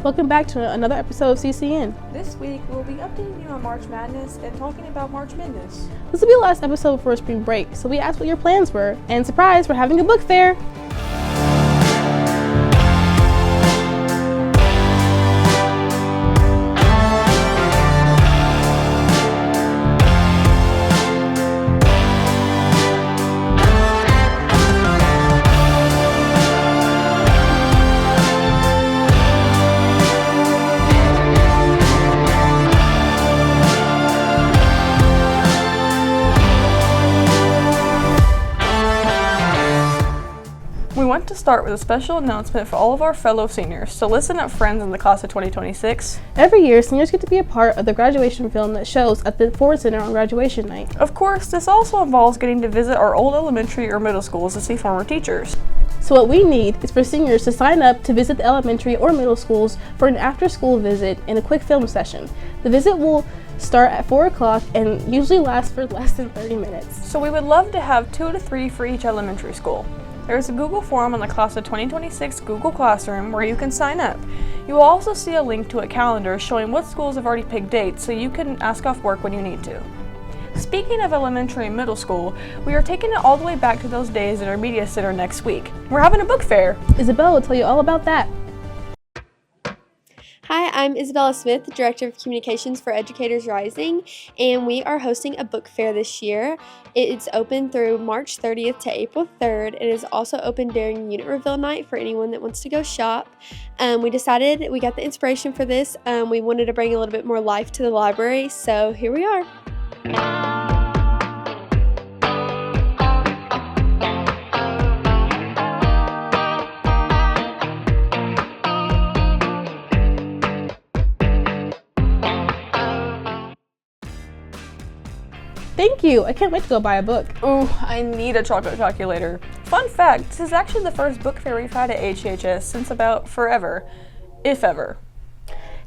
Welcome back to another episode of CCN. This week, we'll be updating you on March Madness and talking about March Madness. This will be the last episode before spring break, so we asked what your plans were. And surprise, we're having a book fair! We want to start with a special announcement for all of our fellow seniors. So listen up, friends in the class of 2026. Every year, seniors get to be a part of the graduation film that shows at the Ford Center on graduation night. Of course, this also involves getting to visit our old elementary or middle schools to see former teachers. So what we need is for seniors to sign up to visit the elementary or middle schools for an after-school visit and a quick film session. The visit will start at 4 o'clock and usually last for less than 30 minutes. So we would love to have 2 to 3 for each elementary school. There is a Google form on the class of 2026 Google Classroom where you can sign up. You will also see a link to a calendar showing what schools have already picked dates so you can ask off work when you need to. Speaking of elementary and middle school, we are taking it all the way back to those days at our media center next week. We're having a book fair. Isabella will tell you all about that. Hi, I'm Isabella Smith, Director of Communications for Educators Rising, and we are hosting a book fair this year. It's open through March 30th to April 3rd. It is also open during Unit Reveal Night for anyone that wants to go shop. We decided we got the inspiration for this. We wanted to bring a little bit more life to the library, so here we are. Thank you! I can't wait to go buy a book. Ooh, I need a chocolate calculator. Fun fact, this is actually the first book fair we've had at HHS since about forever, if ever.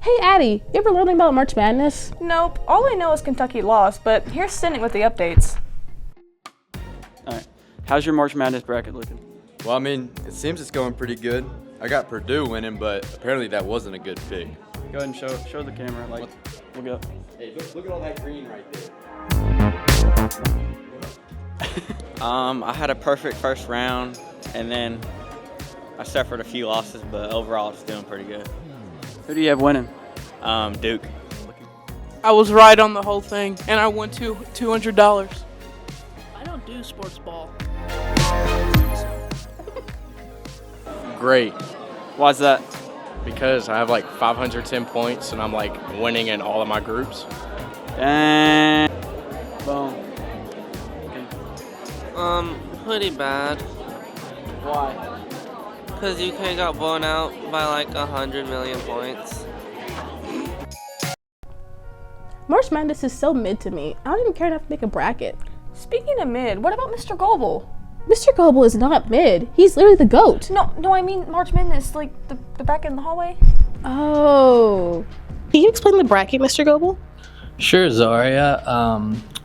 Hey Addie, you ever learn about March Madness? Nope, all I know is Kentucky lost, but here's Cynic with the updates. Alright, how's your March Madness bracket looking? Well, I mean, it seems it's going pretty good. I got Purdue winning, but apparently that wasn't a good pick. Go ahead and show the camera, like, look up. Hey, look at all that green right there. I had a perfect first round, and then I suffered a few losses, but overall it's doing pretty good. Who do you have winning? Duke. I was right on the whole thing, and I won $200. I don't do sports ball. Great, Why's that? because I have like 510 points and I'm like winning in all of my groups. And boom. Pretty bad. Why? Because UK got blown out by like 100 million points. March Madness is so mid to me. I don't even care enough to make a bracket. Speaking of mid, what about Mr. Goebel? Mr. Goebel is not mid. He's literally the GOAT. No, I mean March Madness, like the back in the hallway. Oh. Can you explain the bracket, Mr. Goebel? Sure, Zaria.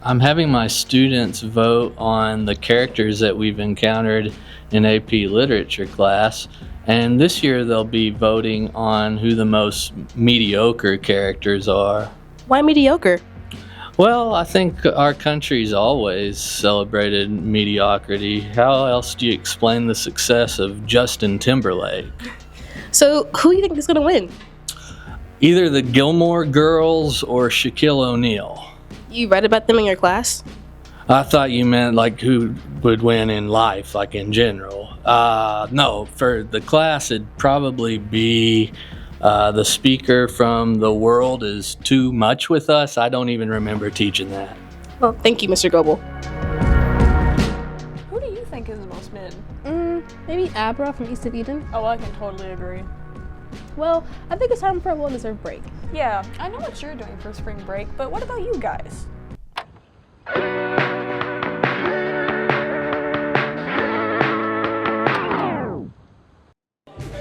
I'm having my students vote on the characters that we've encountered in AP Literature class, and this year they'll be voting on who the most mediocre characters are. Why mediocre? Well, I think our country's always celebrated mediocrity. How else do you explain the success of Justin Timberlake? So, who do you think is going to win? Either the Gilmore Girls or Shaquille O'Neal. You read about them in your class? I thought you meant like who would win in life, like in general. No, for the class it'd probably be the speaker from The World Is Too Much With Us. I don't even remember teaching that. Well, thank you, Mr. Goebel. Who do you think is the most mid? Maybe Abra from East of Eden? Oh, I can totally agree. Well, I think it's time for a well-deserved break. Yeah, I know what you're doing for spring break, but what about you guys?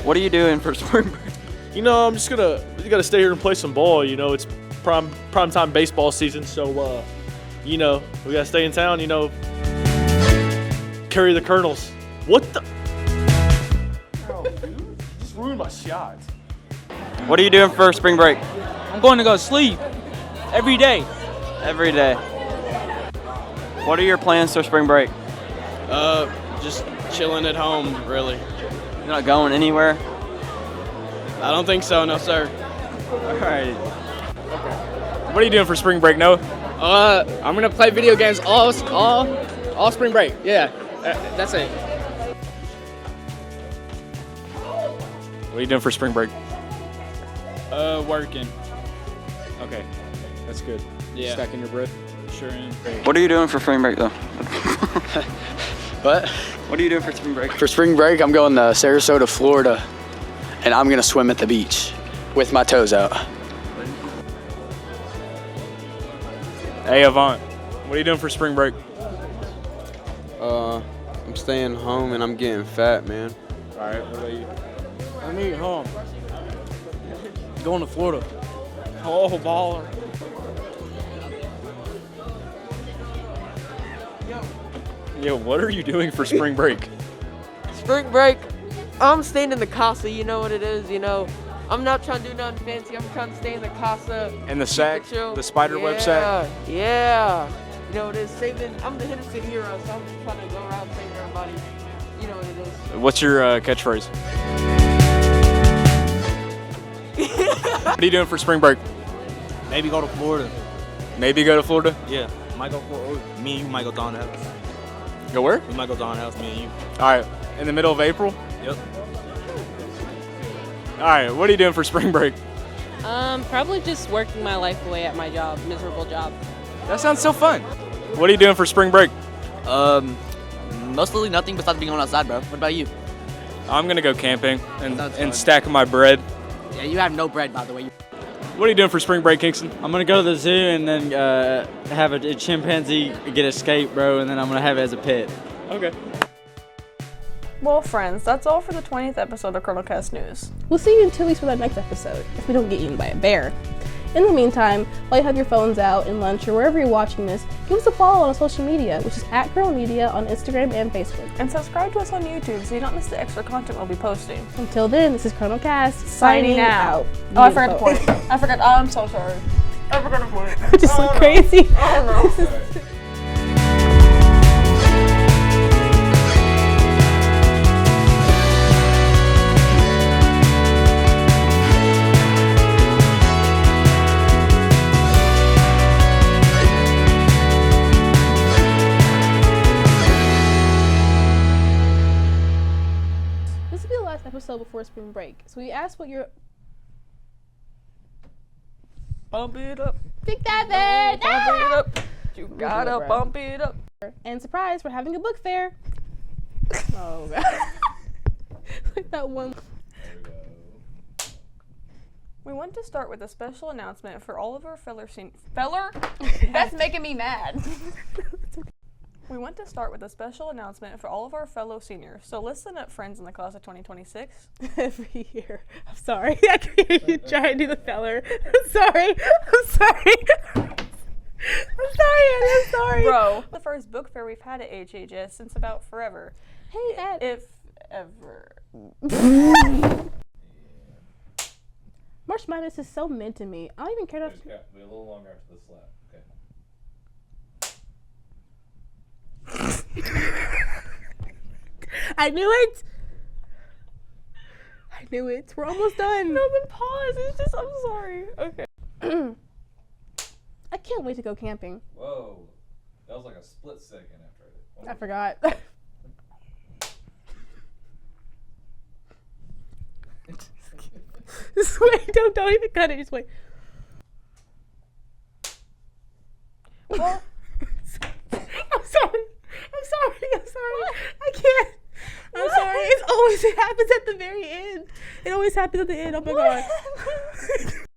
What are you doing for spring break? You know, I'm just gotta stay here and play some ball. You know, it's prime time baseball season, so you know, we gotta stay in town. You know, carry the Colonels. What the? Oh, dude, just ruined my shot. What are you doing for spring break? I'm going to go to sleep every day. Every day. What are your plans for spring break? Just chilling at home, really. You're not going anywhere? I don't think so, no sir. All right. What are you doing for spring break, Noah? I'm gonna play video games all spring break. Yeah, that's it. What are you doing for spring break? Working. Okay, that's good. Yeah. Stacking your breath. Sure am. What are you doing for spring break, though? What? What are you doing for spring break? For spring break, I'm going to Sarasota, Florida, and I'm gonna swim at the beach with my toes out. Hey, Avant. What are you doing for spring break? I'm staying home and I'm getting fat, man. All right. What about you? I'm eating home. Going to Florida. Oh, baller. Yo, what are you doing for spring break? Spring break, I'm staying in the casa. You know what it is. You know, I'm not trying to do nothing fancy. I'm trying to stay in the casa. And the keep sack, it chill. the spider web sack. Yeah. You know what it is. Saving. I'm the Henderson hero, so I'm just trying to go around saving everybody. You know what it is. What's your catchphrase? What are you doing for spring break? Maybe go to Florida. Maybe go to Florida? Yeah. Might go for me and you might go down the house. Go where? We might go down the house, me and you. All right. In the middle of April? Yep. All right. What are you doing for spring break? Probably just working my life away at my job, miserable job. That sounds so fun. What are you doing for spring break? Mostly nothing besides being on outside, bro. What about you? I'm gonna go camping and stacking my bread. Yeah, you have no bread, by the way. What are you doing for spring break, Kingston? I'm gonna go to the zoo and then have a chimpanzee get escaped, bro, and then I'm gonna have it as a pet. Okay. Well, friends, that's all for the 20th episode of ColonelCast News. We'll see you in 2 weeks with our next episode, if we don't get eaten by a bear. In the meantime, while you have your phones out in lunch or wherever you're watching this, give us a follow on social media, which is @GirlMedia on Instagram and Facebook. And subscribe to us on YouTube so you don't miss the extra content we'll be posting. Until then, this is ColonelCast Signing out. Oh, I forgot to point. I forgot. Oh, I'm so sorry. I forgot to point. I just look crazy. Oh, no. Episode before spring break. So we asked what your bump it up. Pick that bed. Bump it up. You gotta bump it up. And surprise, we're having a book fair. Oh god. Like that one. We want to start with a special announcement for all of our feller? That's making me mad. We want to start with a special announcement for all of our fellow seniors. So listen up, friends in the class of 2026. Every year. I'm sorry. I can hear you try to do the feller. I'm sorry. I'm sorry. I'm sorry, Annie. I'm sorry. Bro, the first book fair we've had at HHS since about forever. Hey, Ed. If ever. March Madness is so meant to me. I don't even care to. Be a little longer after the slap. Okay. I knew it. I knew it. We're almost done. No, the pause. It's just, I'm sorry. Okay. I can't wait to go camping. Whoa. That was like a split second after I did. I forgot. Just wait. Don't even cut it. Just wait. Well, I'm sorry. I can't. I'm sorry. It happens at the very end. It always happens at the end. Oh my god.